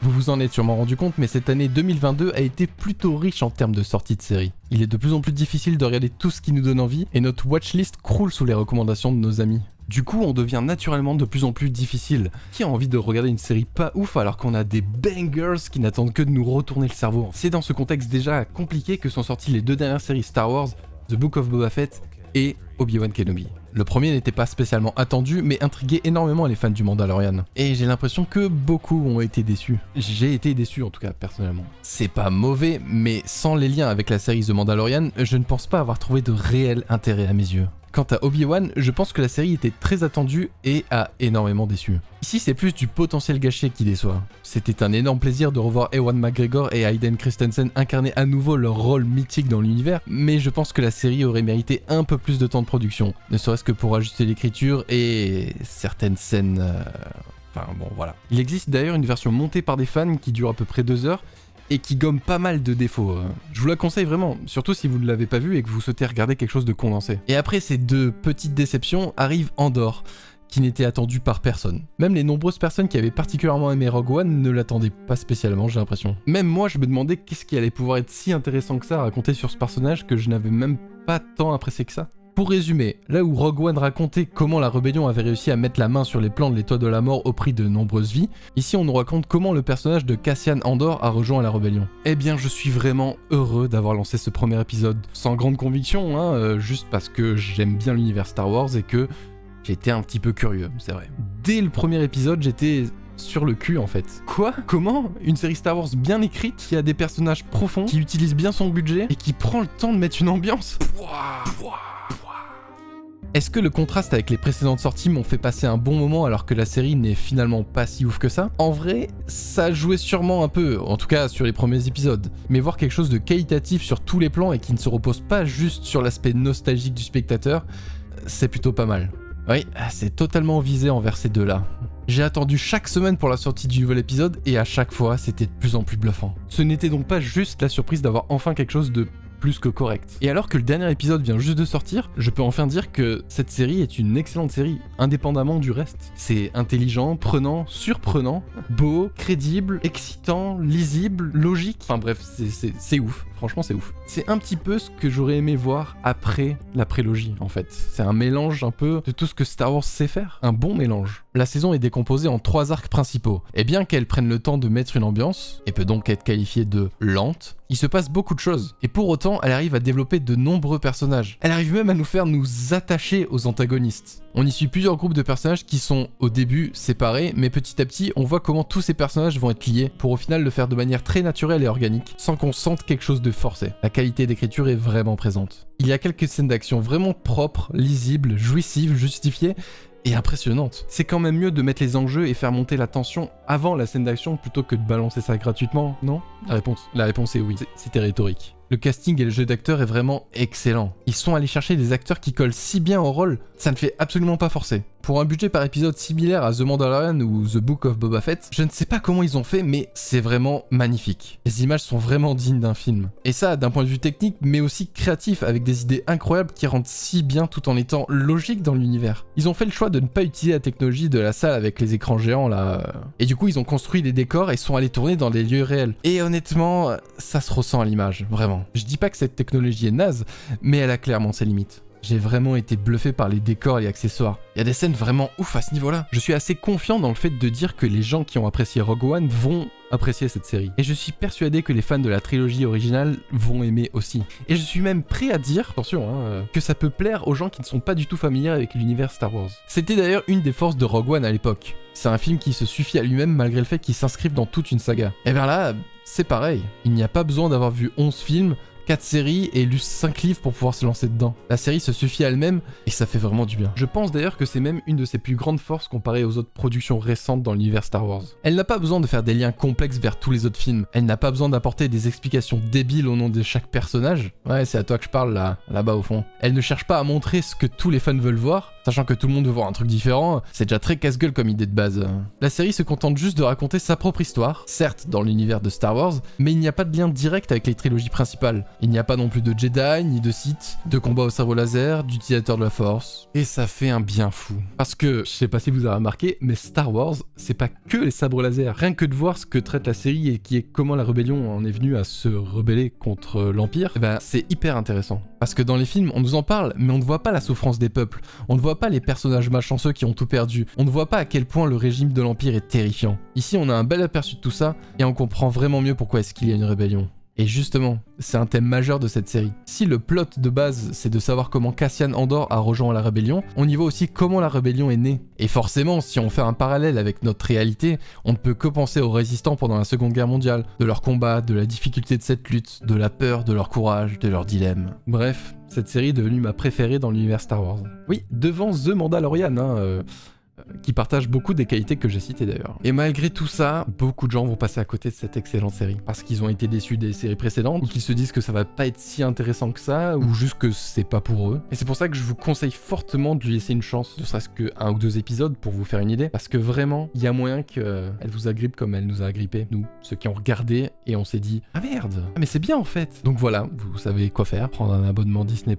Vous vous en êtes sûrement rendu compte, mais cette année 2022 a été plutôt riche en termes de sorties de séries. Il est de plus en plus difficile de regarder tout ce qui nous donne envie, et notre watchlist croule sous les recommandations de nos amis. Du coup, on devient naturellement de plus en plus difficile. Qui a envie de regarder une série pas ouf alors qu'on a des bangers qui n'attendent que de nous retourner le cerveau? C'est dans ce contexte déjà compliqué que sont sorties les deux dernières séries Star Wars, The Book of Boba Fett et Obi-Wan Kenobi. Le premier n'était pas spécialement attendu, mais intriguait énormément les fans du Mandalorian. Et j'ai l'impression que beaucoup ont été déçus. J'ai été déçu en tout cas, personnellement. C'est pas mauvais, mais sans les liens avec la série The Mandalorian, je ne pense pas avoir trouvé de réel intérêt à mes yeux. Quant à Obi-Wan, je pense que la série était très attendue et a énormément déçu. Ici, c'est plus du potentiel gâché qui déçoit. C'était un énorme plaisir de revoir Ewan McGregor et Hayden Christensen incarner à nouveau leur rôle mythique dans l'univers, mais je pense que la série aurait mérité un peu plus de temps de production, ne serait-ce que pour ajuster l'écriture et certaines scènes... Enfin bon, voilà. Il existe d'ailleurs une version montée par des fans qui dure à peu près 2 heures, et qui gomme pas mal de défauts. Je vous la conseille vraiment, surtout si vous ne l'avez pas vu et que vous souhaitez regarder quelque chose de condensé. Et après ces deux petites déceptions arrive Andor, qui n'était attendu par personne. Même les nombreuses personnes qui avaient particulièrement aimé Rogue One ne l'attendaient pas spécialement, j'ai l'impression. Même moi, je me demandais qu'est-ce qui allait pouvoir être si intéressant que ça à raconter sur ce personnage que je n'avais même pas tant apprécié que ça. Pour résumer, là où Rogue One racontait comment la rébellion avait réussi à mettre la main sur les plans de l'étoile de la mort au prix de nombreuses vies, ici on nous raconte comment le personnage de Cassian Andor a rejoint la rébellion. Eh bien je suis vraiment heureux d'avoir lancé ce premier épisode, sans grande conviction, juste parce que j'aime bien l'univers Star Wars et que j'étais un petit peu curieux, c'est vrai. Dès le premier épisode, j'étais sur le cul en fait. Quoi? Comment? Une série Star Wars bien écrite, qui a des personnages profonds, qui utilise bien son budget et qui prend le temps de mettre une ambiance? Est-ce que le contraste avec les précédentes sorties m'ont fait passer un bon moment alors que la série n'est finalement pas si ouf que ça? En vrai, ça jouait sûrement un peu, en tout cas sur les premiers épisodes. Mais voir quelque chose de qualitatif sur tous les plans et qui ne se repose pas juste sur l'aspect nostalgique du spectateur, c'est plutôt pas mal. Oui, c'est totalement visé envers ces deux-là. J'ai attendu chaque semaine pour la sortie du nouvel épisode et à chaque fois, c'était de plus en plus bluffant. Ce n'était donc pas juste la surprise d'avoir enfin quelque chose de plus que correct. Et alors que le dernier épisode vient juste de sortir, je peux enfin dire que cette série est une excellente série, indépendamment du reste. C'est intelligent, prenant, surprenant, beau, crédible, excitant, lisible, logique, enfin bref, c'est ouf. Franchement, c'est ouf. C'est un petit peu ce que j'aurais aimé voir après la prélogie, en fait. C'est un mélange un peu de tout ce que Star Wars sait faire. Un bon mélange. La saison est décomposée en 3 arcs principaux. Et bien qu'elle prenne le temps de mettre une ambiance, et peut donc être qualifiée de lente, il se passe beaucoup de choses. Et pour autant, elle arrive à développer de nombreux personnages. Elle arrive même à nous faire nous attacher aux antagonistes. On y suit plusieurs groupes de personnages qui sont au début séparés, mais petit à petit, on voit comment tous ces personnages vont être liés pour au final le faire de manière très naturelle et organique, sans qu'on sente quelque chose de forcé. La qualité d'écriture est vraiment présente. Il y a quelques scènes d'action vraiment propres, lisibles, jouissives, justifiées, et impressionnante. C'est quand même mieux de mettre les enjeux et faire monter la tension avant la scène d'action plutôt que de balancer ça gratuitement, non? La réponse est oui. C'était rhétorique. Le casting et le jeu d'acteurs est vraiment excellent. Ils sont allés chercher des acteurs qui collent si bien au rôle, ça ne fait absolument pas forcer. Pour un budget par épisode similaire à The Mandalorian ou The Book of Boba Fett, je ne sais pas comment ils ont fait, mais c'est vraiment magnifique. Les images sont vraiment dignes d'un film. Et ça, d'un point de vue technique, mais aussi créatif, avec des idées incroyables qui rendent si bien tout en étant logiques dans l'univers. Ils ont fait le choix de ne pas utiliser la technologie de la salle avec les écrans géants là. Et du coup, ils ont construit des décors et sont allés tourner dans des lieux réels. Et honnêtement, ça se ressent à l'image, vraiment. Je dis pas que cette technologie est naze, mais elle a clairement ses limites. J'ai vraiment été bluffé par les décors et accessoires. Il y a des scènes vraiment ouf à ce niveau-là. Je suis assez confiant dans le fait de dire que les gens qui ont apprécié Rogue One vont apprécier cette série. Et je suis persuadé que les fans de la trilogie originale vont aimer aussi. Et je suis même prêt à dire, attention, que ça peut plaire aux gens qui ne sont pas du tout familiers avec l'univers Star Wars. C'était d'ailleurs une des forces de Rogue One à l'époque. C'est un film qui se suffit à lui-même malgré le fait qu'il s'inscrive dans toute une saga. Et bien là, c'est pareil. Il n'y a pas besoin d'avoir vu 11 films, 4 séries et lu 5 livres pour pouvoir se lancer dedans. La série se suffit à elle-même et ça fait vraiment du bien. Je pense d'ailleurs que c'est même une de ses plus grandes forces comparée aux autres productions récentes dans l'univers Star Wars. Elle n'a pas besoin de faire des liens complexes vers tous les autres films. Elle n'a pas besoin d'apporter des explications débiles au nom de chaque personnage. Ouais, c'est à toi que je parle là-bas au fond. Elle ne cherche pas à montrer ce que tous les fans veulent voir, Sachant que tout le monde veut voir un truc différent, c'est déjà très casse-gueule comme idée de base. La série se contente juste de raconter sa propre histoire, certes dans l'univers de Star Wars, mais il n'y a pas de lien direct avec les trilogies principales. Il n'y a pas non plus de Jedi, ni de Sith, de combat au sabre laser, d'utilisateurs de la Force. Et ça fait un bien fou. Parce que, je sais pas si vous avez remarqué, mais Star Wars, c'est pas que les sabres laser. Rien que de voir ce que traite la série et qui est comment la rébellion en est venue à se rebeller contre l'Empire, eh ben, c'est hyper intéressant. Parce que dans les films, on nous en parle, mais on ne voit pas la souffrance des peuples. On ne voit pas les personnages malchanceux qui ont tout perdu. On ne voit pas à quel point le régime de l'Empire est terrifiant. Ici, on a un bel aperçu de tout ça, et on comprend vraiment mieux pourquoi est-ce qu'il y a une rébellion. Et justement, c'est un thème majeur de cette série. Si le plot de base, c'est de savoir comment Cassian Andor a rejoint la rébellion, on y voit aussi comment la rébellion est née. Et forcément, si on fait un parallèle avec notre réalité, on ne peut que penser aux résistants pendant la Seconde Guerre mondiale, de leur combat, de la difficulté de cette lutte, de la peur, de leur courage, de leur dilemme. Bref, cette série est devenue ma préférée dans l'univers Star Wars. Oui, devant The Mandalorian, qui partage beaucoup des qualités que j'ai citées d'ailleurs. Et malgré tout ça, beaucoup de gens vont passer à côté de cette excellente série, parce qu'ils ont été déçus des séries précédentes, ou qu'ils se disent que ça va pas être si intéressant que ça, ou juste que c'est pas pour eux. Et c'est pour ça que je vous conseille fortement de lui laisser une chance, ne serait-ce que 1 ou 2 épisodes pour vous faire une idée, parce que vraiment, il y a moyen qu'elle vous agrippe comme elle nous a agrippé, nous, ceux qui ont regardé, et on s'est dit « Ah merde, mais c'est bien en fait !» Donc voilà, vous savez quoi faire, prendre un abonnement Disney+,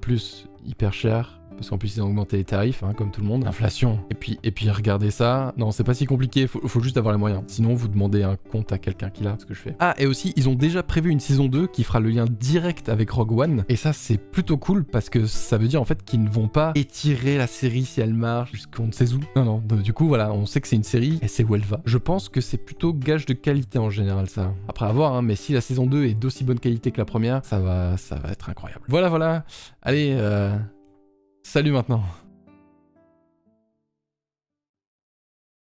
hyper cher, parce qu'en plus ils ont augmenté les tarifs, comme tout le monde. Inflation. Et puis regardez ça. Non, c'est pas si compliqué, faut juste avoir les moyens. Sinon, vous demandez un compte à quelqu'un qui l'a, ce que je fais. Ah, et aussi, ils ont déjà prévu une saison 2 qui fera le lien direct avec Rogue One. Et ça, c'est plutôt cool parce que ça veut dire en fait qu'ils ne vont pas étirer la série si elle marche jusqu'on ne sait où. Non, du coup, voilà, on sait que c'est une série et c'est où elle va. Je pense que c'est plutôt gage de qualité en général, ça. Après, à voir, mais si la saison 2 est d'aussi bonne qualité que la première, ça va être incroyable. Voilà. Allez, salut maintenant.